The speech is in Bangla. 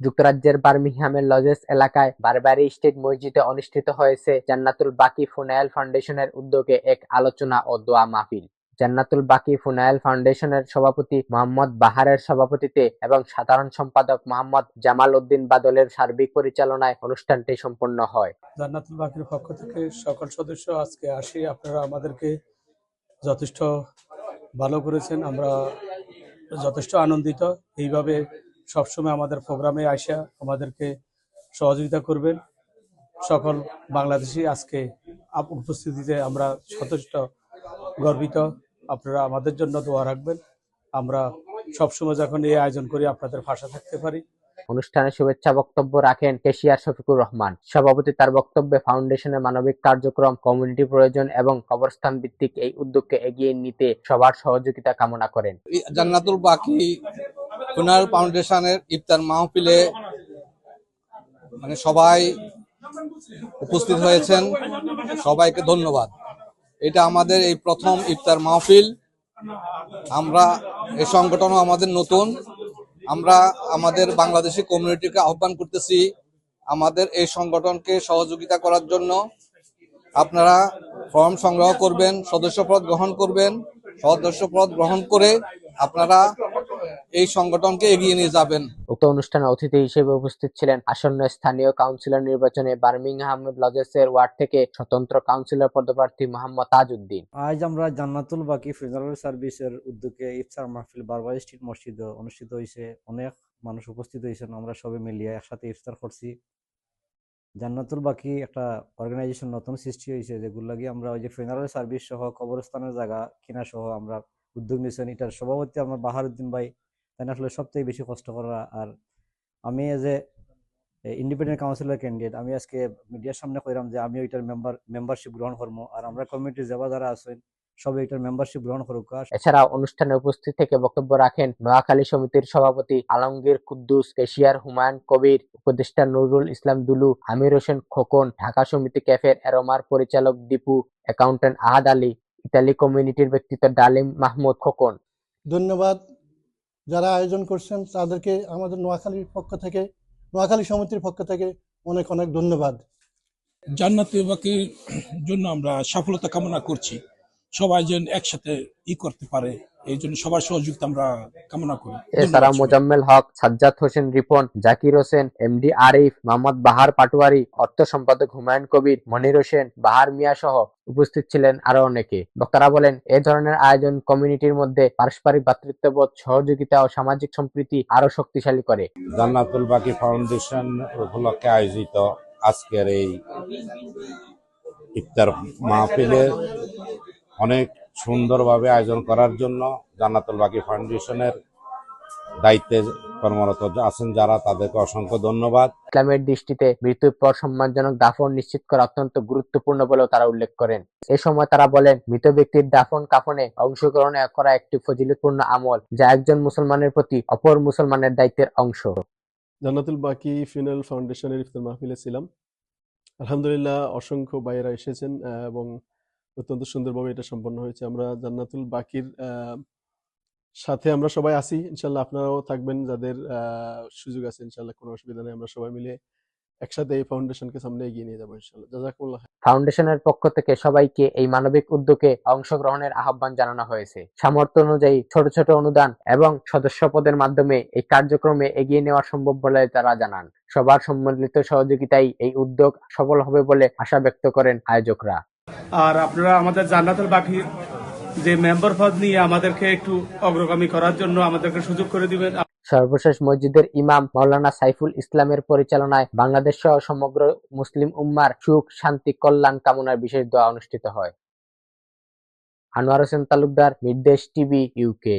যুক্তরাজ্যের বার্মিংহামের লজেস এলাকায় বারবারি স্টেট মসজিদে অনুষ্ঠিত হয়েছে জান্নাতুল বাকি ফুনেয়াল ফাউন্ডেশনের উদ্যোগে এক আলোচনা ও দোয়া মাহফিল। জান্নাতুল বাকি ফুনেয়াল ফাউন্ডেশনের সভাপতি মোহাম্মদ বাহারের সভাপতিত্বে এবং সাধারণ সম্পাদক মোহাম্মদ জামাল উদ্দিন বাদলের সার্বিক পরিচালনায় অনুষ্ঠানটি সম্পন্ন হয়। জান্নাতুল বাকির পক্ষ থেকে সকল সদস্য আজকে আসি, আপনারা আমাদেরকে যথেষ্ট ভালো করেছেন, আমরা যথেষ্ট আনন্দিত। এইভাবে সবসময় আমাদের প্রোগ্রামে আসা আমাদেরকে সহযোগিতা করবেন। সকল বাংলাদেশি আজকে উপস্থিতিতে আমরা যথেষ্ট গর্বিত। আপনারা আমাদের জন্য দোয়া রাখবেন, আমরা সবসময় যখন এই আয়োজন করি আপনাদের পাশে থাকতে পারি। অনুষ্ঠানে শুভেচ্ছা বক্তব্য রাখেন কেশিয়ার শফিকুর রহমান। সভাপতি তার বক্তব্যে ফাউন্ডেশনের মানবিক কার্যক্রম, কমিউনিটি প্রয়োজন এবং কবরস্থান ভিত্তিক এই উদ্যোগকে এগিয়ে নিতে সবার সহযোগিতা কামনা করেন। জান্নাতুল বাকি ফুনেরাল ফাউন্ডেশনের ইফতার মাহফিলে সবাই উপস্থিত হয়েছেন, সবাইকে ধন্যবাদ। এটা আমাদের এই প্রথম ইফতার মাহফিল। আমরা এই সংগঠনও আমাদের নতুন, আমরা আমাদের বাংলাদেশি কমিউনিটিকে আহ্বান করতেছি আমাদের এই সংগঠনকে সহযোগিতা করার জন্য। আপনারা ফর্ম সংগ্রহ করবেন, সদস্যপদ গ্রহণ করবেন, সদস্যপদ গ্রহণ করে আপনারা এই সংগঠনকে এগিয়ে নিয়ে যাবেন। উক্ত অনুষ্ঠানে অতিথি হিসেবে উপস্থিত ছিলেন আসন্ন স্থানীয় কাউন্সিলর নির্বাচনে বার্মিংহাম লজেসের ওয়ার্ড থেকে স্বতন্ত্র কাউন্সিলর পদপ্রার্থী মোহাম্মদ তাজউদ্দিন। আজ আমরা জান্নাতুল বাকি ফুনেরাল সার্ভিসের উদ্যোগে ইফতার মাহফিল বারবারি স্ট্রিট মসজিদে অনুষ্ঠিত হয়েছে। অনেক মানুষ উপস্থিত হয়েছেন, আমরা সবাই মিলিয়ে একসাথে ইফতার করছি। জান্নাতুল বাকি একটা অর্গানাইজেশন নতুন সৃষ্টি হয়েছে, যেগুলো লাগে আমরা ওই যে ফুনেরাল সার্ভিস সহ কবরস্থানের জায়গা কিনা সহ আমরা উদ্যোগ নিয়েছেন। এটার সভাপতি আমার বাহারুদ্দিন ভাই, তাই আসলে সবথেকে বেশি কষ্ট করা। আর আমি as a independent councillor candidate, আমি আজকে মিডিয়ার সামনে কইলাম যে আমি ওইটার মেম্বারশিপ গ্রহণ করবো, আর আমরা কমিটির যারা আছেন সবাই এটার মেম্বারশিপ গ্রহণ করুক। এছাড়া অনুষ্ঠানে উপস্থিত থেকে বক্তব্য রাখেন নোয়াখালী সমিতির সভাপতি আলমগীর কুদ্দুস, কেশিয়ার হুমায়ুন কবির, উপদেষ্টা নুরুল ইসলাম দুলু, আমির হোসেন খোকন, ঢাকা সমিতি ক্যাফের এরোমার পরিচালক দীপু, অ্যাকাউন্টেন্ট আহাদ আলী, ইতালি কমিউনিটির ব্যক্তিত্ব ডালিম মাহমুদ খোকন। ধন্যবাদ যারা আয়োজন করছেন তাদেরকে আমাদের নোয়াখালী সমিতির পক্ষ থেকে অনেক অনেক ধন্যবাদ। জান্নাতুল বাকির জন্য আমরা সফলতা কামনা করছি, সবাই যেন একসাথে করতে পারে, এই জন্য সবার সহযোগিতা আমরা কামনা করি। এছাড়া মোজাম্মেল হক, সাজ্জাদ হোসেন রিপন, জাকির হোসেন, এমডি আরিফ, মোহাম্মদ বাহার পাটোয়ারি, অর্থ সম্পাদক হুমায়ুন কবির, মনির হোসেন, বাহার মিয়া সহ উপস্থিত ছিলেন আরো অনেকে। বক্তারা বলেন, এ ধরনের আয়োজন কমিউনিটির মধ্যে পারস্পরিক ভ্রাতৃত্ববোধ, সহযোগিতা ও সামাজিক সম্প্রীতি আরো শক্তিশালী করে। জান্নাতুল বাকি ফাউন্ডেশন উপলক্ষে আয়োজিত আজকের এই ইফতার মাহফিলের অনেক সুন্দরভাবে আয়োজন করার জন্য জান্নাতুল বাকি ফাউন্ডেশনের দায়িত্বে কর্মরত আছেন যারা, তাদেরকে অসংখ্য ধন্যবাদ। ইসলামের দৃষ্টিতে মৃত্যুর পর সম্মানজনক দাফন নিশ্চিত করা অত্যন্ত গুরুত্বপূর্ণ বলেও তারা উল্লেখ করেন। এ সময় তারা বলেন, মৃত ব্যক্তির দাফন কাফনে অংশগ্রহণ করা একটি ফজিলতপূর্ণ আমল, যা একজন মুসলমানের প্রতি অপর মুসলমানের দায়িত্বের অংশ। জান্নাতুল বাকি ফুনেরাল ফাউন্ডেশনের ইফতার মাহফিলে ছিলাম। আলহামদুলিল্লাহ, অসংখ্য ভাইয়েরা এসেছেন এবং অত্যন্ত সুন্দরভাবে এটা সম্পন্ন হয়েছে। আমরা জান্নাতুল বাকির সাথে আমরা সবাই আছি, ইনশাল্লাহ আপনারাও থাকবেন, যাদের সুযোগ আছে ইনশাল্লাহ, কোনো অসুবিধা নেই। আমরা সবাই মিলে একসাথে এই ফাউন্ডেশনকে সামনে এগিয়ে নিয়ে যাবো ইনশাল্লাহ। জাযাকুমুল্লাহ। ফাউন্ডেশনের পক্ষ থেকে সবাইকে এই মানবিক উদ্যোগে অংশগ্রহণের আহ্বান জানানো হয়েছে। সামর্থ্য অনুযায়ী ছোট ছোট অনুদান এবং সদস্যপদের মাধ্যমে এই কার্যক্রমে এগিয়ে নেওয়া সম্ভব বলে তারা জানান। সবার সম্মিলিত সহযোগিতায় এই উদ্যোগ সফল হবে বলে আশা ব্যক্ত করেন আয়োজকরা। আর আপনারা আমাদের জান্নাতুল বাকির যে মেম্বার পদ নিয়ে আমাদেরকে একটু অগ্রগামী করার জন্য আমাদেরকে সুযোগ করে দিবেন। সর্বশেষ মসজিদের ইমাম মাওলানা সাইফুল ইসলামের পরিচালনায় বাংলাদেশ সহ সমগ্র মুসলিম উম্মার সুখ, শান্তি, কল্যাণ কামনার বিশেষ দোয়া অনুষ্ঠিত হয়। আনোয়ার হোসেন তালুকদার, নির্দেশ টিভি, ইউকে।